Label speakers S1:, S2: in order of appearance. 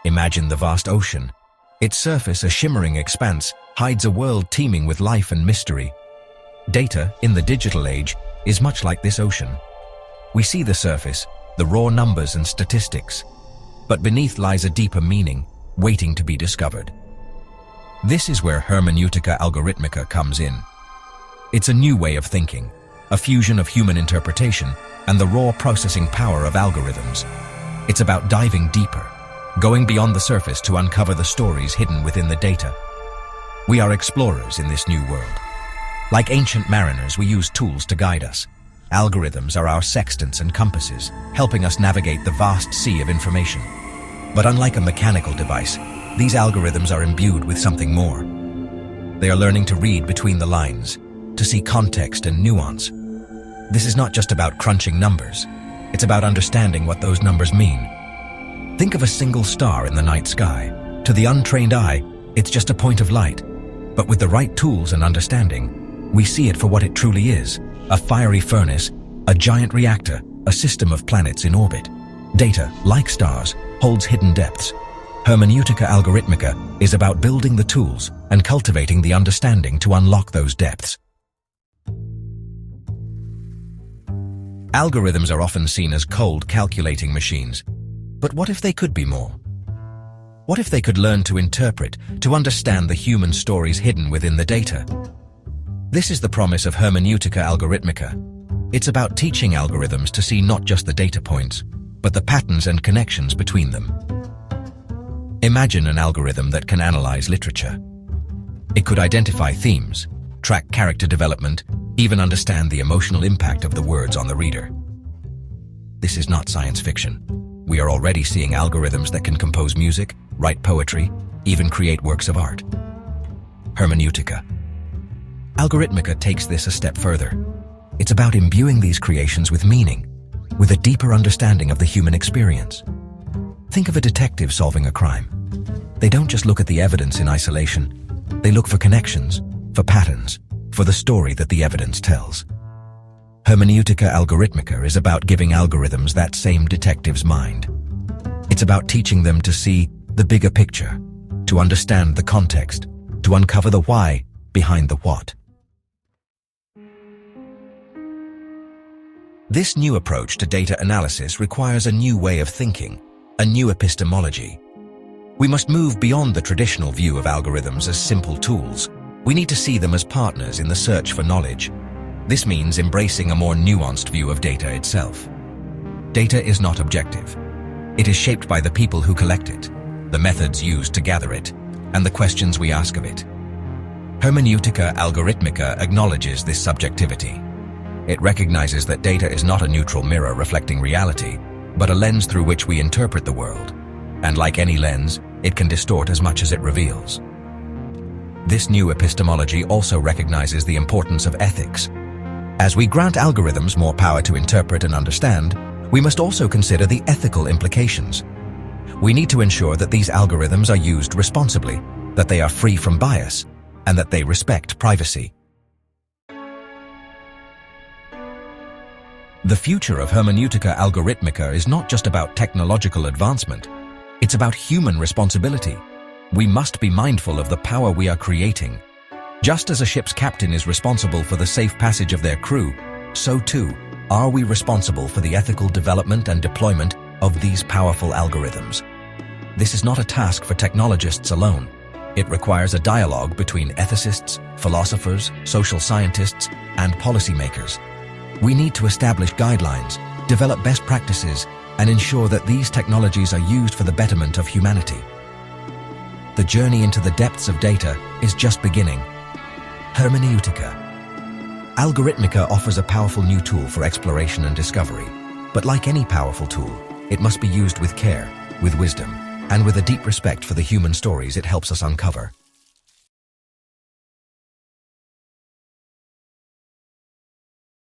S1: Imagine the vast ocean. Its surface, a shimmering expanse, hides a world teeming with life and mystery. Data, in the digital age, is much like this ocean. We see the surface, the raw numbers and statistics. But beneath lies a deeper meaning, waiting to be discovered. This is where Hermenéutica Algorítmica comes in. It's a new way of thinking, a fusion of human interpretation and the raw processing power of algorithms. It's about diving deeper, going beyond the surface to uncover the stories hidden within the data. We are explorers in this new world. Like ancient mariners, we use tools to guide us. Algorithms are our sextants and compasses, helping us navigate the vast sea of information. But unlike a mechanical device, these algorithms are imbued with something more. They are learning to read between the lines, to see context and nuance. This is not just about crunching numbers. It's about understanding what those numbers mean. Think of a single star in the night sky. To the untrained eye, it's just a point of light. But with the right tools and understanding, we see it for what it truly is: a fiery furnace, a giant reactor, a system of planets in orbit. Data, like stars, holds hidden depths. Hermenéutica Algorítmica is about building the tools and cultivating the understanding to unlock those depths. Algorithms are often seen as cold, calculating machines. But what if they could be more? What if they could learn to interpret, to understand the human stories hidden within the data? This is the promise of Hermenéutica Algorítmica. It's about teaching algorithms to see not just the data points, but the patterns and connections between them. Imagine an algorithm that can analyze literature. It could identify themes, track character development, even understand the emotional impact of the words on the reader. This is not science fiction. We are already seeing algorithms that can compose music, write poetry, even create works of art. Hermenéutica Algorítmica takes this a step further. It's about imbuing these creations with meaning, with a deeper understanding of the human experience. Think of a detective solving a crime. They don't just look at the evidence in isolation. They look for connections, for patterns, for the story that the evidence tells. Hermenéutica Algorítmica is about giving algorithms that same detective's mind. It's about teaching them to see the bigger picture, to understand the context, to uncover the why behind the what. This new approach to data analysis requires a new way of thinking, a new epistemology. We must move beyond the traditional view of algorithms as simple tools. We need to see them as partners in the search for knowledge. This means embracing a more nuanced view of data itself. Data is not objective. It is shaped by the people who collect it, the methods used to gather it, and the questions we ask of it. Hermenéutica Algorítmica acknowledges this subjectivity. It recognizes that data is not a neutral mirror reflecting reality, but a lens through which we interpret the world. And like any lens, it can distort as much as it reveals. This new epistemology also recognizes the importance of ethics. As we grant algorithms more power to interpret and understand, we must also consider the ethical implications. We need to ensure that these algorithms are used responsibly, that they are free from bias, and that they respect privacy. The future of Hermenéutica Algorítmica is not just about technological advancement. It's about human responsibility. We must be mindful of the power we are creating. Just as a ship's captain is responsible for the safe passage of their crew, so too are we responsible for the ethical development and deployment of these powerful algorithms. This is not a task for technologists alone. It requires a dialogue between ethicists, philosophers, social scientists, and policymakers. We need to establish guidelines, develop best practices, and ensure that these technologies are used for the betterment of humanity. The journey into the depths of data is just beginning. Hermenéutica Algorítmica offers a powerful new tool for exploration and discovery. But like any powerful tool, it must be used with care, with wisdom, and with a deep respect for the human stories it helps us uncover.